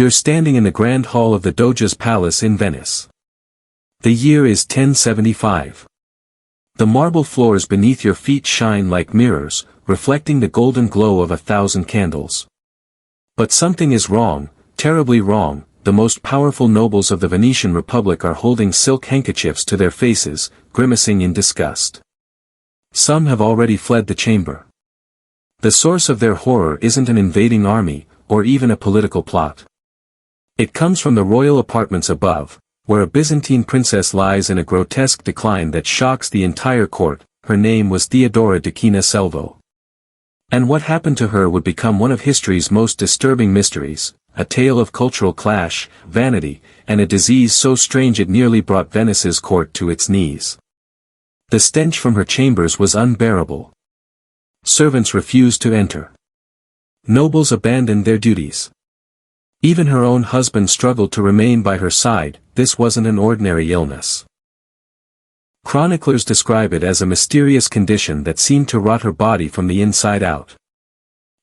You're standing in the grand hall of the Doge's palace in Venice. The year is 1075. The marble floors beneath your feet shine like mirrors, reflecting the golden glow of 1,000 candles. But something is wrong, terribly wrong. The most powerful nobles of the Venetian Republic are holding silk handkerchiefs to their faces, grimacing in disgust. Some have already fled the chamber. The source of their horror isn't an invading army, or even a political plot. It comes from the royal apartments above, where a Byzantine princess lies in a grotesque decline that shocks the entire court. Her name was Theodora Doukaina Selvo. And what happened to her would become one of history's most disturbing mysteries, a tale of cultural clash, vanity, and a disease so strange it nearly brought Venice's court to its knees. The stench from her chambers was unbearable. Servants refused to enter. Nobles abandoned their duties. Even her own husband struggled to remain by her side. This wasn't an ordinary illness. Chroniclers describe it as a mysterious condition that seemed to rot her body from the inside out.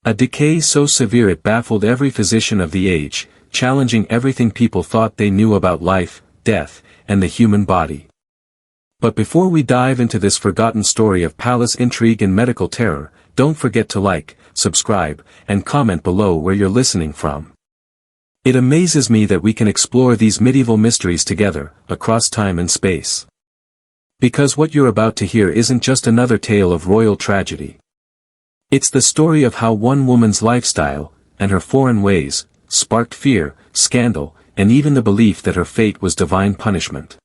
A decay so severe it baffled every physician of the age, challenging everything people thought they knew about life, death, and the human body. But before we dive into this forgotten story of palace intrigue and medical terror, don't forget to like, subscribe, and comment below where you're listening from. It amazes me that we can explore these medieval mysteries together, across time and space. Because what you're about to hear isn't just another tale of royal tragedy. It's the story of how one woman's lifestyle, and her foreign ways, sparked fear, scandal, and even the belief that her fate was divine punishment.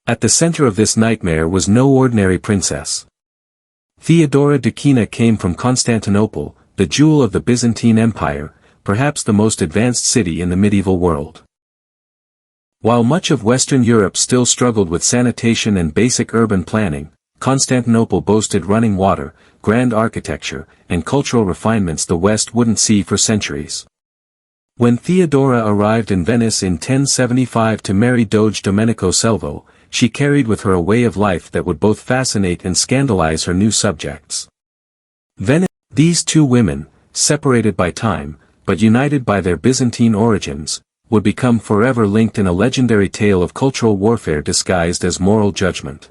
At the center of this nightmare was no ordinary princess. Theodora Doukaina came from Constantinople, the jewel of the Byzantine Empire, perhaps the most advanced city in the medieval world. While much of Western Europe still struggled with sanitation and basic urban planning, Constantinople boasted running water, grand architecture, and cultural refinements the West wouldn't see for centuries. When Theodora arrived in Venice in 1075 to marry Doge Domenico Selvo, she carried with her a way of life that would both fascinate and scandalize her new subjects. Venice. These two women, separated by time, but united by their Byzantine origins, would become forever linked in a legendary tale of cultural warfare disguised as moral judgment.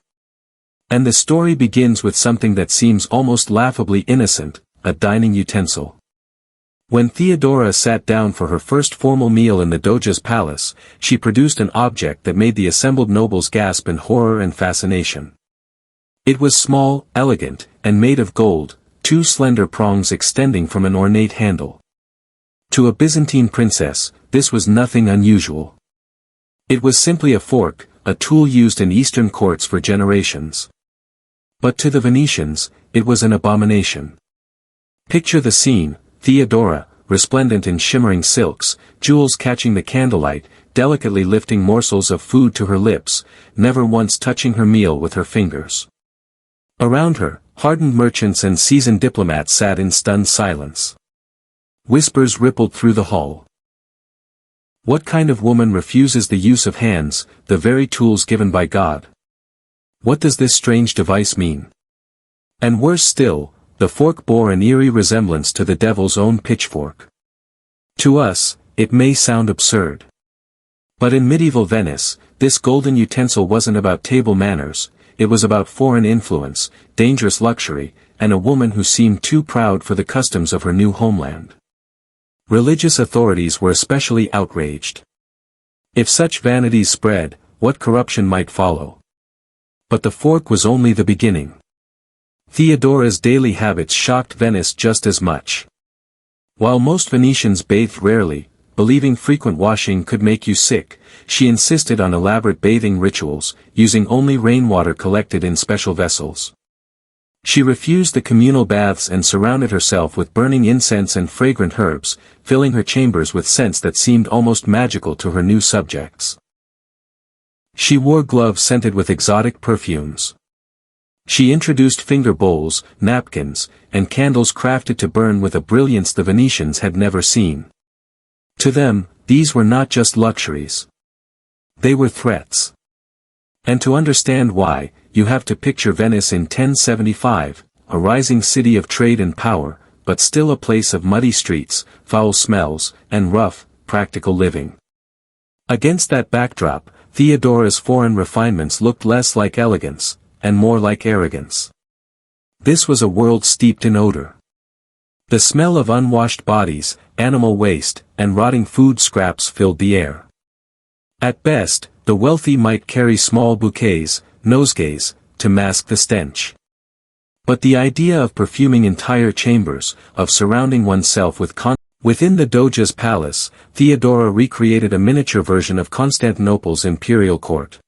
And the story begins with something that seems almost laughably innocent, a dining utensil. When Theodora sat down for her first formal meal in the Doge's palace, she produced an object that made the assembled nobles gasp in horror and fascination. It was small, elegant, and made of gold, two slender prongs extending from an ornate handle. To a Byzantine princess, this was nothing unusual. It was simply a fork, a tool used in Eastern courts for generations. But to the Venetians, it was an abomination. Picture the scene: Theodora, resplendent in shimmering silks, jewels catching the candlelight, delicately lifting morsels of food to her lips, never once touching her meal with her fingers. Around her, hardened merchants and seasoned diplomats sat in stunned silence. Whispers rippled through the hall. What kind of woman refuses the use of hands, the very tools given by God? What does this strange device mean? And worse still, the fork bore an eerie resemblance to the devil's own pitchfork. To us, it may sound absurd. But in medieval Venice, this golden utensil wasn't about table manners, it was about foreign influence, dangerous luxury, and a woman who seemed too proud for the customs of her new homeland. Religious authorities were especially outraged. If such vanities spread, what corruption might follow? But the fork was only the beginning. Theodora's daily habits shocked Venice just as much. While most Venetians bathed rarely, believing frequent washing could make you sick, she insisted on elaborate bathing rituals, using only rainwater collected in special vessels. She refused the communal baths and surrounded herself with burning incense and fragrant herbs, filling her chambers with scents that seemed almost magical to her new subjects. She wore gloves scented with exotic perfumes. She introduced finger bowls, napkins, and candles crafted to burn with a brilliance the Venetians had never seen. To them, these were not just luxuries. They were threats. And to understand why, you have to picture Venice in 1075, a rising city of trade and power, but still a place of muddy streets, foul smells, and rough, practical living. Against that backdrop, Theodora's foreign refinements looked less like elegance, and more like arrogance. This was a world steeped in odor. The smell of unwashed bodies, animal waste, and rotting food scraps filled the air. At best, the wealthy might carry small bouquets, nosegays, to mask the stench. But the idea of perfuming entire chambers, of surrounding oneself with within the Doge's palace, Theodora recreated a miniature version of Constantinople's imperial court.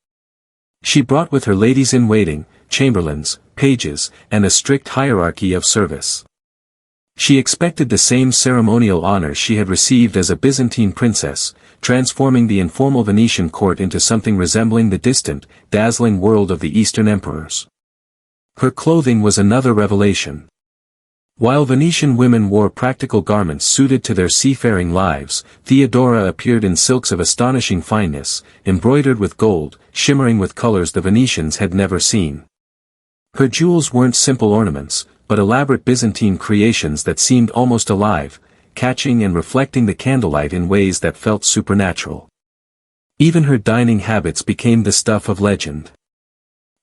She brought with her ladies-in-waiting, chamberlains, pages, and a strict hierarchy of service. She expected the same ceremonial honors she had received as a Byzantine princess, transforming the informal Venetian court into something resembling the distant, dazzling world of the Eastern emperors. Her clothing was another revelation. While Venetian women wore practical garments suited to their seafaring lives, Theodora appeared in silks of astonishing fineness, embroidered with gold, shimmering with colors the Venetians had never seen. Her jewels weren't simple ornaments, but elaborate Byzantine creations that seemed almost alive, catching and reflecting the candlelight in ways that felt supernatural. Even her dining habits became the stuff of legend.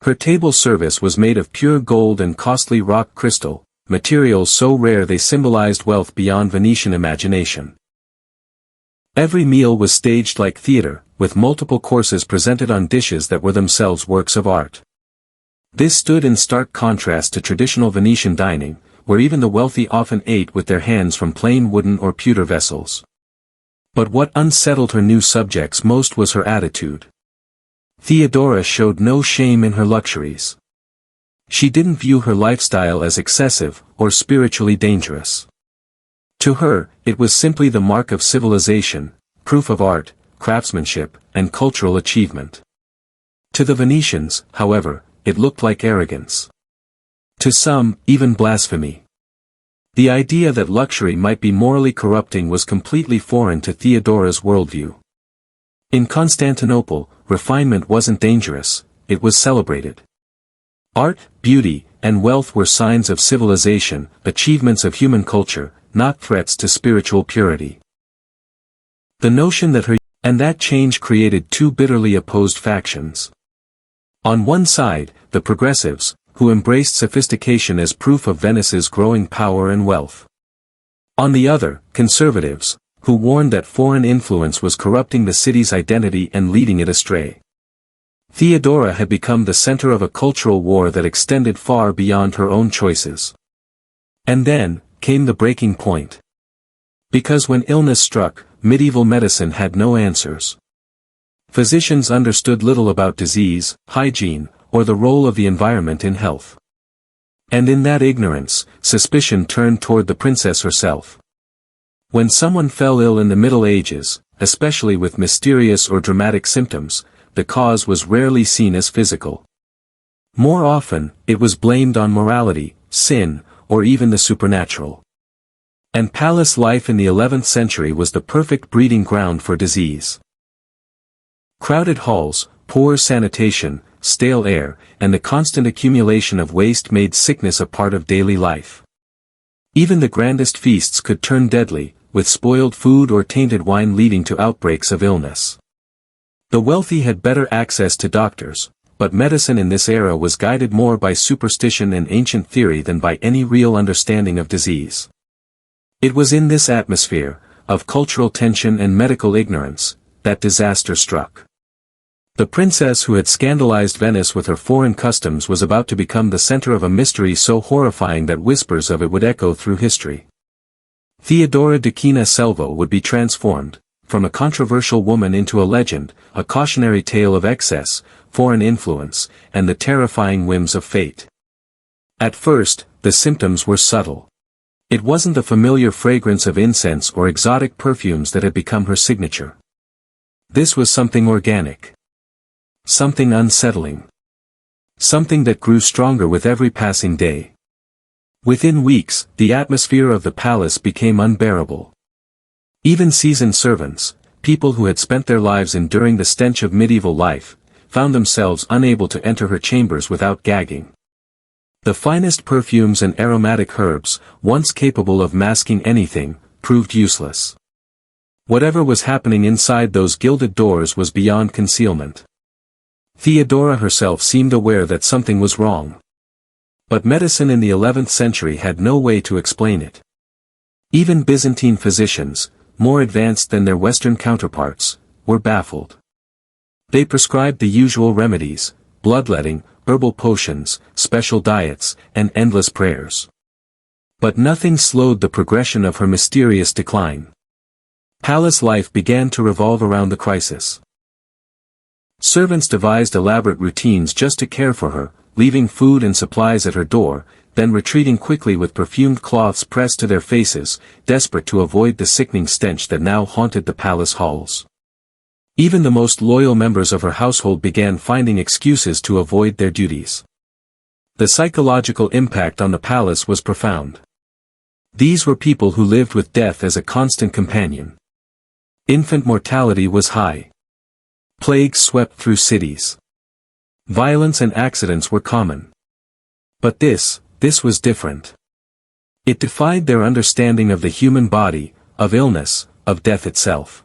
Her table service was made of pure gold and costly rock crystal, materials so rare they symbolized wealth beyond Venetian imagination. Every meal was staged like theater, with multiple courses presented on dishes that were themselves works of art. This stood in stark contrast to traditional Venetian dining, where even the wealthy often ate with their hands from plain wooden or pewter vessels. But what unsettled her new subjects most was her attitude. Theodora showed no shame in her luxuries. She didn't view her lifestyle as excessive or spiritually dangerous. To her, it was simply the mark of civilization, proof of art, craftsmanship, and cultural achievement. To the Venetians, however, it looked like arrogance. To some, even blasphemy. The idea that luxury might be morally corrupting was completely foreign to Theodora's worldview. In Constantinople, refinement wasn't dangerous, it was celebrated. Art, beauty, and wealth were signs of civilization, achievements of human culture, not threats to spiritual purity. The notion that that change created two bitterly opposed factions. On one side, the progressives, who embraced sophistication as proof of Venice's growing power and wealth. On the other, conservatives, who warned that foreign influence was corrupting the city's identity and leading it astray. Theodora had become the center of a cultural war that extended far beyond her own choices. And then, came the breaking point. Because when illness struck, medieval medicine had no answers. Physicians understood little about disease, hygiene, or the role of the environment in health. And in that ignorance, suspicion turned toward the princess herself. When someone fell ill in the Middle Ages, especially with mysterious or dramatic symptoms, the cause was rarely seen as physical. More often, it was blamed on morality, sin, or even the supernatural. And palace life in the 11th century was the perfect breeding ground for disease. Crowded halls, poor sanitation, stale air, and the constant accumulation of waste made sickness a part of daily life. Even the grandest feasts could turn deadly, with spoiled food or tainted wine leading to outbreaks of illness. The wealthy had better access to doctors, but medicine in this era was guided more by superstition and ancient theory than by any real understanding of disease. It was in this atmosphere, of cultural tension and medical ignorance, that disaster struck. The princess who had scandalized Venice with her foreign customs was about to become the center of a mystery so horrifying that whispers of it would echo through history. Theodora Doukaina Selvo would be transformed, from a controversial woman into a legend, a cautionary tale of excess, foreign influence, and the terrifying whims of fate. At first, the symptoms were subtle. It wasn't the familiar fragrance of incense or exotic perfumes that had become her signature. This was something organic. Something unsettling. Something that grew stronger with every passing day. Within weeks, the atmosphere of the palace became unbearable. Even seasoned servants, people who had spent their lives enduring the stench of medieval life, found themselves unable to enter her chambers without gagging. The finest perfumes and aromatic herbs, once capable of masking anything, proved useless. Whatever was happening inside those gilded doors was beyond concealment. Theodora herself seemed aware that something was wrong. But medicine in the 11th century had no way to explain it. Even Byzantine physicians, more advanced than their Western counterparts, were baffled. They prescribed the usual remedies, bloodletting, herbal potions, special diets, and endless prayers. But nothing slowed the progression of her mysterious decline. Palace life began to revolve around the crisis. Servants devised elaborate routines just to care for her, leaving food and supplies at her door, then retreating quickly with perfumed cloths pressed to their faces, desperate to avoid the sickening stench that now haunted the palace halls. Even the most loyal members of her household began finding excuses to avoid their duties. The psychological impact on the palace was profound. These were people who lived with death as a constant companion. Infant mortality was high. Plagues swept through cities. Violence and accidents were common. But this was different. It defied their understanding of the human body, of illness, of death itself.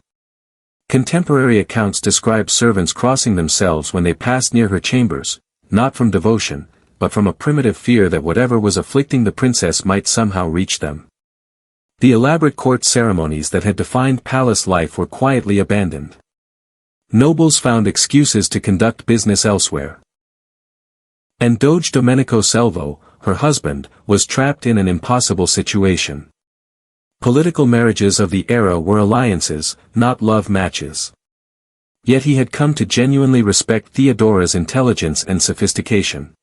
Contemporary accounts describe servants crossing themselves when they passed near her chambers, not from devotion, but from a primitive fear that whatever was afflicting the princess might somehow reach them. The elaborate court ceremonies that had defined palace life were quietly abandoned. Nobles found excuses to conduct business elsewhere. And Doge Domenico Selvo, her husband, was trapped in an impossible situation. Political marriages of the era were alliances, not love matches. Yet he had come to genuinely respect Theodora's intelligence and sophistication.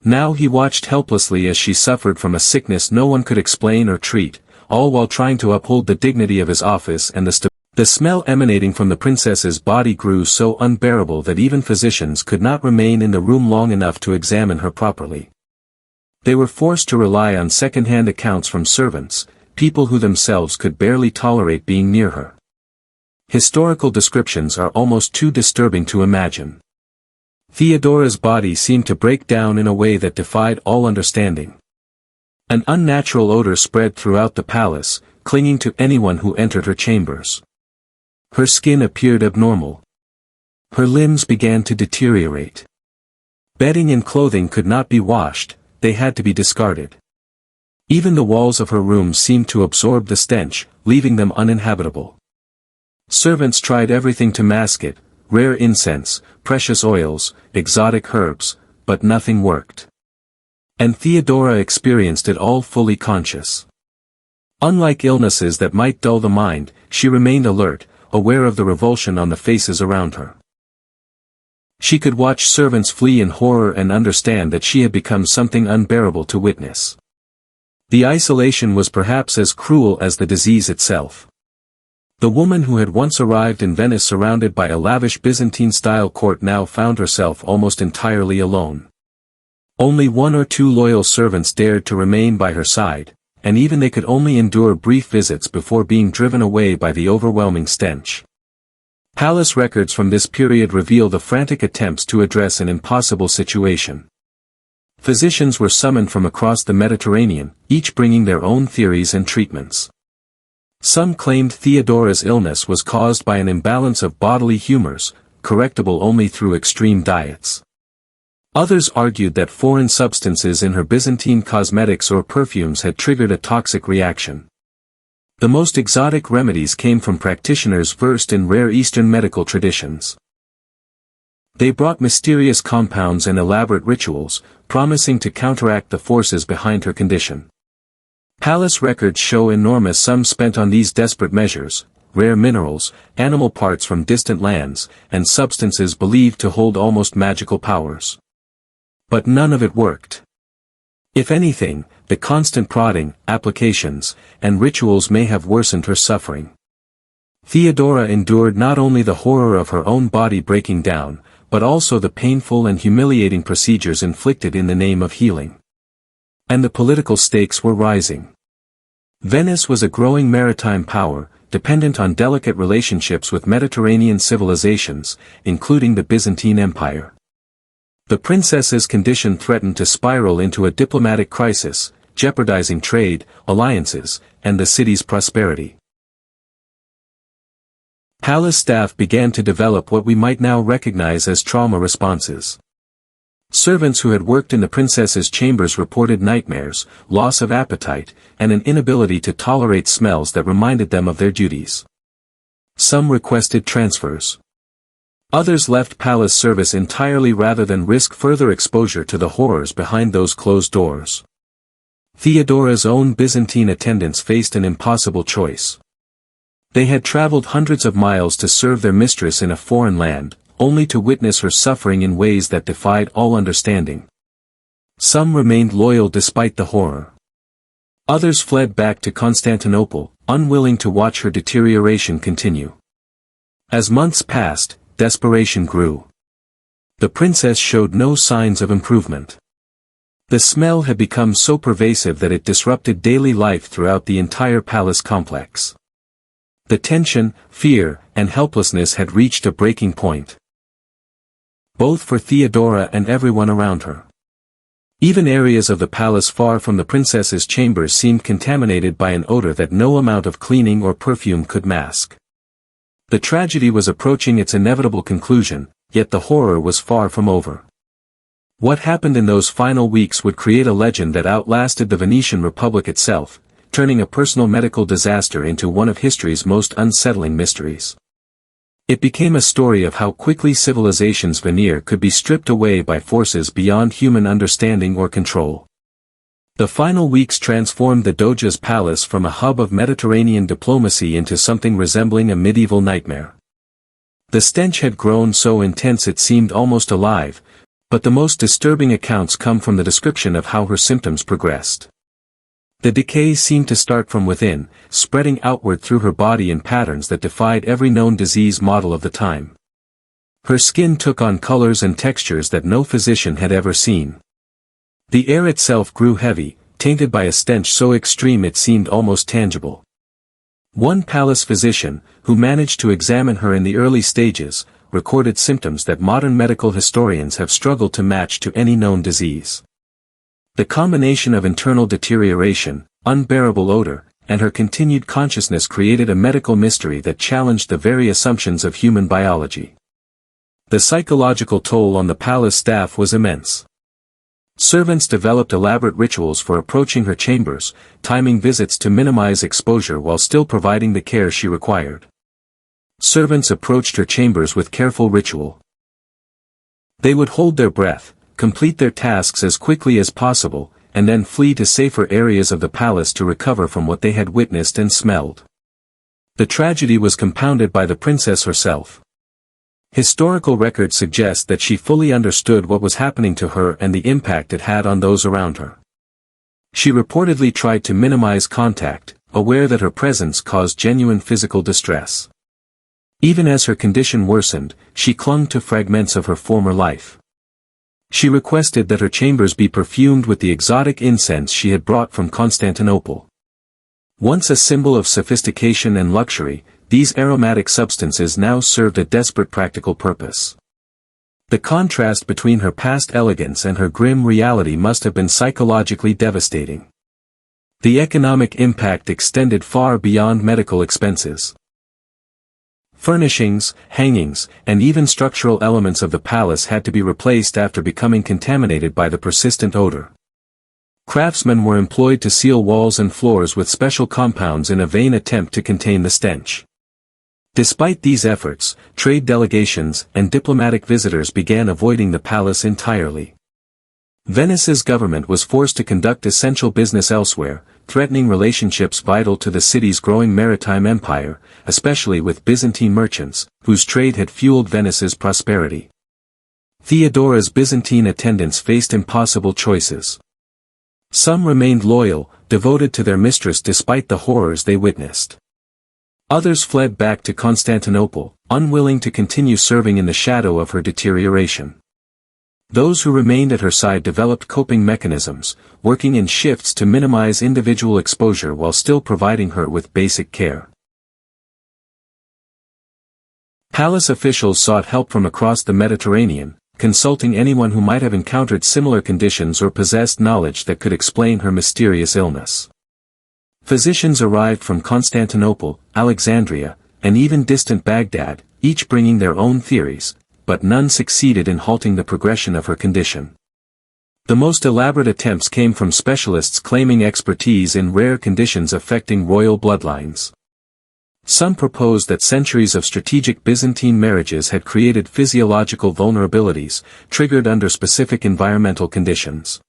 Now he watched helplessly as she suffered from a sickness no one could explain or treat, all while trying to uphold the dignity of his office and the smell emanating from the princess's body grew so unbearable that even physicians could not remain in the room long enough to examine her properly. They were forced to rely on second-hand accounts from servants, people who themselves could barely tolerate being near her. Historical descriptions are almost too disturbing to imagine. Theodora's body seemed to break down in a way that defied all understanding. An unnatural odor spread throughout the palace, clinging to anyone who entered her chambers. Her skin appeared abnormal. Her limbs began to deteriorate. Bedding and clothing could not be washed, they had to be discarded. Even the walls of her room seemed to absorb the stench, leaving them uninhabitable. Servants tried everything to mask it, rare incense, precious oils, exotic herbs, but nothing worked. And Theodora experienced it all fully conscious. Unlike illnesses that might dull the mind, she remained alert, aware of the revulsion on the faces around her. She could watch servants flee in horror and understand that she had become something unbearable to witness. The isolation was perhaps as cruel as the disease itself. The woman who had once arrived in Venice surrounded by a lavish Byzantine-style court now found herself almost entirely alone. Only one or two loyal servants dared to remain by her side, and even they could only endure brief visits before being driven away by the overwhelming stench. Palace records from this period reveal the frantic attempts to address an impossible situation. Physicians were summoned from across the Mediterranean, each bringing their own theories and treatments. Some claimed Theodora's illness was caused by an imbalance of bodily humors, correctable only through extreme diets. Others argued that foreign substances in her Byzantine cosmetics or perfumes had triggered a toxic reaction. The most exotic remedies came from practitioners versed in rare Eastern medical traditions. They brought mysterious compounds and elaborate rituals, promising to counteract the forces behind her condition. Palace records show enormous sums spent on these desperate measures, rare minerals, animal parts from distant lands, and substances believed to hold almost magical powers. But none of it worked. If anything, the constant prodding, applications, and rituals may have worsened her suffering. Theodora endured not only the horror of her own body breaking down, but also the painful and humiliating procedures inflicted in the name of healing. And the political stakes were rising. Venice was a growing maritime power, dependent on delicate relationships with Mediterranean civilizations, including the Byzantine Empire. The princess's condition threatened to spiral into a diplomatic crisis, jeopardizing trade, alliances, and the city's prosperity. Palace staff began to develop what we might now recognize as trauma responses. Servants who had worked in the princess's chambers reported nightmares, loss of appetite, and an inability to tolerate smells that reminded them of their duties. Some requested transfers. Others left palace service entirely rather than risk further exposure to the horrors behind those closed doors. Theodora's own Byzantine attendants faced an impossible choice. They had traveled hundreds of miles to serve their mistress in a foreign land, only to witness her suffering in ways that defied all understanding. Some remained loyal despite the horror. Others fled back to Constantinople, unwilling to watch her deterioration continue. As months passed, desperation grew. The princess showed no signs of improvement. The smell had become so pervasive that it disrupted daily life throughout the entire palace complex. The tension, fear, and helplessness had reached a breaking point. Both for Theodora and everyone around her. Even areas of the palace far from the princess's chambers seemed contaminated by an odor that no amount of cleaning or perfume could mask. The tragedy was approaching its inevitable conclusion, yet the horror was far from over. What happened in those final weeks would create a legend that outlasted the Venetian Republic itself, turning a personal medical disaster into one of history's most unsettling mysteries. It became a story of how quickly civilization's veneer could be stripped away by forces beyond human understanding or control. The final weeks transformed the Doge's palace from a hub of Mediterranean diplomacy into something resembling a medieval nightmare. The stench had grown so intense it seemed almost alive, but the most disturbing accounts come from the description of how her symptoms progressed. The decay seemed to start from within, spreading outward through her body in patterns that defied every known disease model of the time. Her skin took on colors and textures that no physician had ever seen. The air itself grew heavy, tainted by a stench so extreme it seemed almost tangible. One palace physician, who managed to examine her in the early stages, recorded symptoms that modern medical historians have struggled to match to any known disease. The combination of internal deterioration, unbearable odor, and her continued consciousness created a medical mystery that challenged the very assumptions of human biology. The psychological toll on the palace staff was immense. Servants developed elaborate rituals for approaching her chambers, timing visits to minimize exposure while still providing the care she required. Servants approached her chambers with careful ritual. They would hold their breath, complete their tasks as quickly as possible, and then flee to safer areas of the palace to recover from what they had witnessed and smelled. The tragedy was compounded by the princess herself. Historical records suggest that she fully understood what was happening to her and the impact it had on those around her. She reportedly tried to minimize contact, aware that her presence caused genuine physical distress. Even as her condition worsened, she clung to fragments of her former life. She requested that her chambers be perfumed with the exotic incense she had brought from Constantinople. Once a symbol of sophistication and luxury, these aromatic substances now served a desperate practical purpose. The contrast between her past elegance and her grim reality must have been psychologically devastating. The economic impact extended far beyond medical expenses. Furnishings, hangings, and even structural elements of the palace had to be replaced after becoming contaminated by the persistent odor. Craftsmen were employed to seal walls and floors with special compounds in a vain attempt to contain the stench. Despite these efforts, trade delegations and diplomatic visitors began avoiding the palace entirely. Venice's government was forced to conduct essential business elsewhere, threatening relationships vital to the city's growing maritime empire, especially with Byzantine merchants, whose trade had fueled Venice's prosperity. Theodora's Byzantine attendants faced impossible choices. Some remained loyal, devoted to their mistress despite the horrors they witnessed. Others fled back to Constantinople, unwilling to continue serving in the shadow of her deterioration. Those who remained at her side developed coping mechanisms, working in shifts to minimize individual exposure while still providing her with basic care. Palace officials sought help from across the Mediterranean, consulting anyone who might have encountered similar conditions or possessed knowledge that could explain her mysterious illness. Physicians arrived from Constantinople, Alexandria, and even distant Baghdad, each bringing their own theories, but none succeeded in halting the progression of her condition. The most elaborate attempts came from specialists claiming expertise in rare conditions affecting royal bloodlines. Some proposed that centuries of strategic Byzantine marriages had created physiological vulnerabilities, triggered under specific environmental conditions.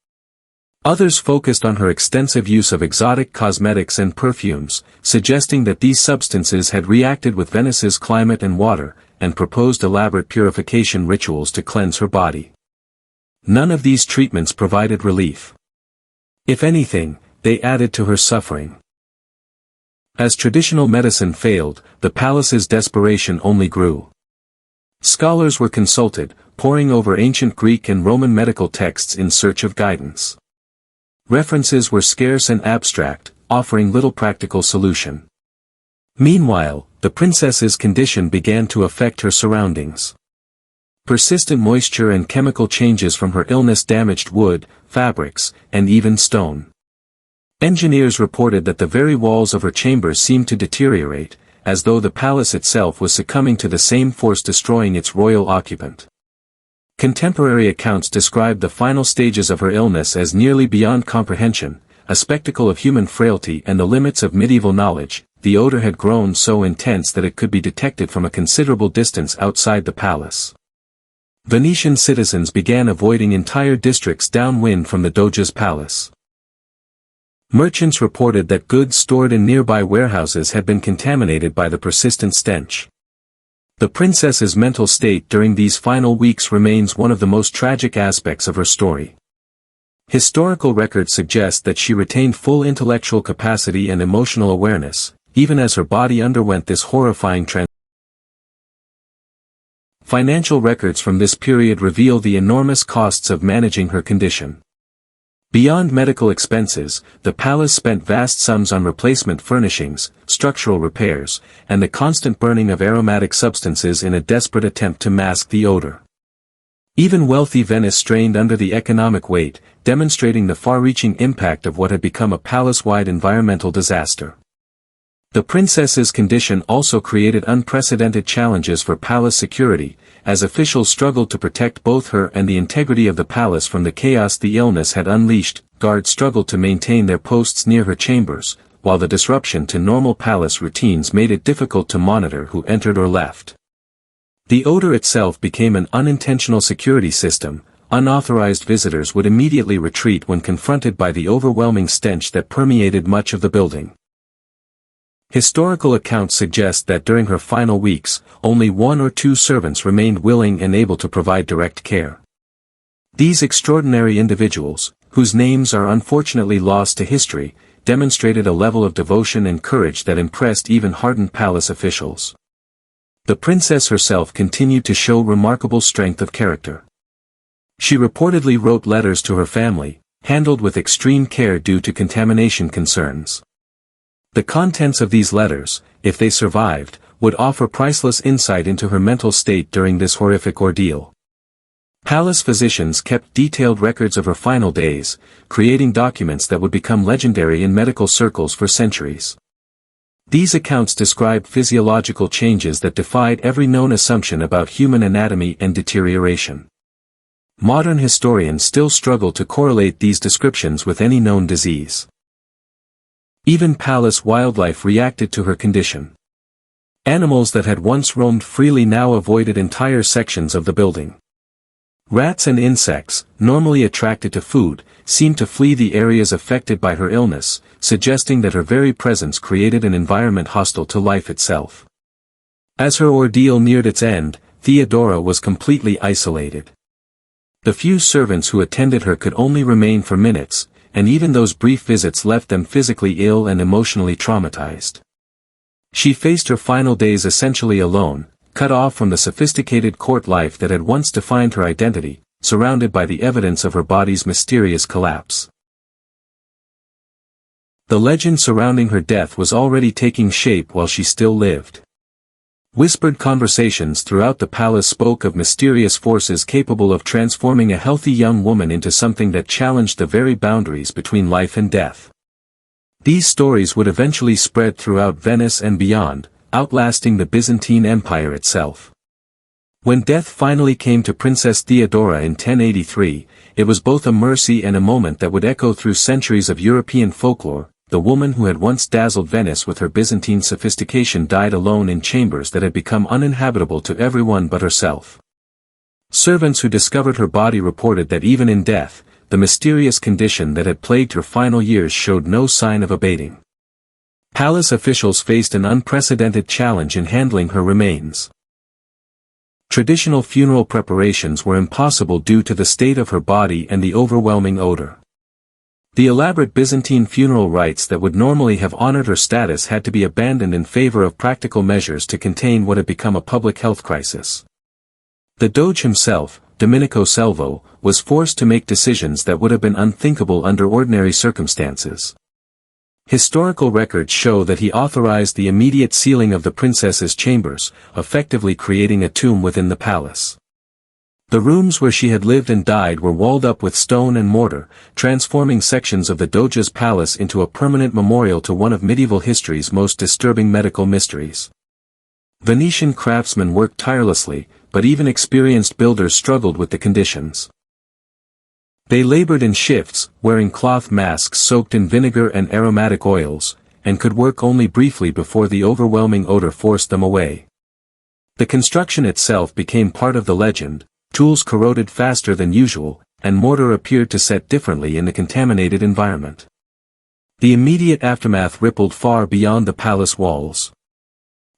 Others focused on her extensive use of exotic cosmetics and perfumes, suggesting that these substances had reacted with Venice's climate and water, and proposed elaborate purification rituals to cleanse her body. None of these treatments provided relief. If anything, they added to her suffering. As traditional medicine failed, the palace's desperation only grew. Scholars were consulted, poring over ancient Greek and Roman medical texts in search of guidance. References were scarce and abstract, offering little practical solution. Meanwhile, the princess's condition began to affect her surroundings. Persistent moisture and chemical changes from her illness damaged wood, fabrics, and even stone. Engineers reported that the very walls of her chambers seemed to deteriorate, as though the palace itself was succumbing to the same force destroying its royal occupant. Contemporary accounts described the final stages of her illness as nearly beyond comprehension, a spectacle of human frailty and the limits of medieval knowledge. The odor had grown so intense that it could be detected from a considerable distance outside the palace. Venetian citizens began avoiding entire districts downwind from the Doge's palace. Merchants reported that goods stored in nearby warehouses had been contaminated by the persistent stench. The princess's mental state during these final weeks remains one of the most tragic aspects of her story. Historical records suggest that she retained full intellectual capacity and emotional awareness, even as her body underwent this horrifying transformation. Financial records from this period reveal the enormous costs of managing her condition. Beyond medical expenses, the palace spent vast sums on replacement furnishings, structural repairs, and the constant burning of aromatic substances in a desperate attempt to mask the odor. Even wealthy Venice strained under the economic weight, demonstrating the far-reaching impact of what had become a palace-wide environmental disaster. The princess's condition also created unprecedented challenges for palace security, as officials struggled to protect both her and the integrity of the palace from the chaos the illness had unleashed. Guards struggled to maintain their posts near her chambers, while the disruption to normal palace routines made it difficult to monitor who entered or left. The odor itself became an unintentional security system. Unauthorized visitors would immediately retreat when confronted by the overwhelming stench that permeated much of the building. Historical accounts suggest that during her final weeks, only 1 or 2 servants remained willing and able to provide direct care. These extraordinary individuals, whose names are unfortunately lost to history, demonstrated a level of devotion and courage that impressed even hardened palace officials. The princess herself continued to show remarkable strength of character. She reportedly wrote letters to her family, handled with extreme care due to contamination concerns. The contents of these letters, if they survived, would offer priceless insight into her mental state during this horrific ordeal. Palace physicians kept detailed records of her final days, creating documents that would become legendary in medical circles for centuries. These accounts described physiological changes that defied every known assumption about human anatomy and deterioration. Modern historians still struggle to correlate these descriptions with any known disease. Even palace wildlife reacted to her condition. Animals that had once roamed freely now avoided entire sections of the building. Rats and insects, normally attracted to food, seemed to flee the areas affected by her illness, suggesting that her very presence created an environment hostile to life itself. As her ordeal neared its end, Theodora was completely isolated. The few servants who attended her could only remain for minutes, and even those brief visits left them physically ill and emotionally traumatized. She faced her final days essentially alone, cut off from the sophisticated court life that had once defined her identity, surrounded by the evidence of her body's mysterious collapse. The legend surrounding her death was already taking shape while she still lived. Whispered conversations throughout the palace spoke of mysterious forces capable of transforming a healthy young woman into something that challenged the very boundaries between life and death. These stories would eventually spread throughout Venice and beyond, outlasting the Byzantine Empire itself. When death finally came to Princess Theodora in 1083, it was both a mercy and a moment that would echo through centuries of European folklore. The woman who had once dazzled Venice with her Byzantine sophistication died alone in chambers that had become uninhabitable to everyone but herself. Servants who discovered her body reported that even in death, the mysterious condition that had plagued her final years showed no sign of abating. Palace officials faced an unprecedented challenge in handling her remains. Traditional funeral preparations were impossible due to the state of her body and the overwhelming odor. The elaborate Byzantine funeral rites that would normally have honored her status had to be abandoned in favor of practical measures to contain what had become a public health crisis. The Doge himself, Domenico Selvo, was forced to make decisions that would have been unthinkable under ordinary circumstances. Historical records show that he authorized the immediate sealing of the princess's chambers, effectively creating a tomb within the palace. The rooms where she had lived and died were walled up with stone and mortar, transforming sections of the Doge's palace into a permanent memorial to one of medieval history's most disturbing medical mysteries. Venetian craftsmen worked tirelessly, but even experienced builders struggled with the conditions. They labored in shifts, wearing cloth masks soaked in vinegar and aromatic oils, and could work only briefly before the overwhelming odor forced them away. The construction itself became part of the legend. Tools corroded faster than usual, and mortar appeared to set differently in the contaminated environment. The immediate aftermath rippled far beyond the palace walls.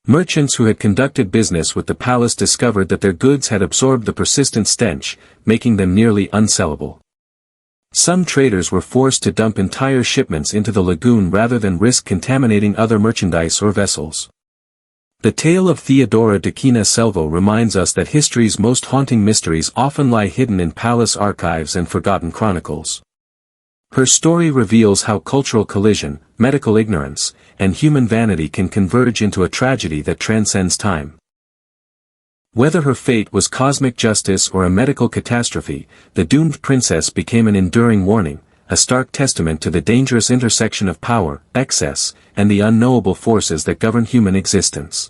Merchants who had conducted business with the palace discovered that their goods had absorbed the persistent stench, making them nearly unsellable. Some traders were forced to dump entire shipments into the lagoon rather than risk contaminating other merchandise or vessels. The tale of Theodora Doukaina Selvo reminds us that history's most haunting mysteries often lie hidden in palace archives and forgotten chronicles. Her story reveals how cultural collision, medical ignorance, and human vanity can converge into a tragedy that transcends time. Whether her fate was cosmic justice or a medical catastrophe, the doomed princess became an enduring warning, a stark testament to the dangerous intersection of power, excess, and the unknowable forces that govern human existence.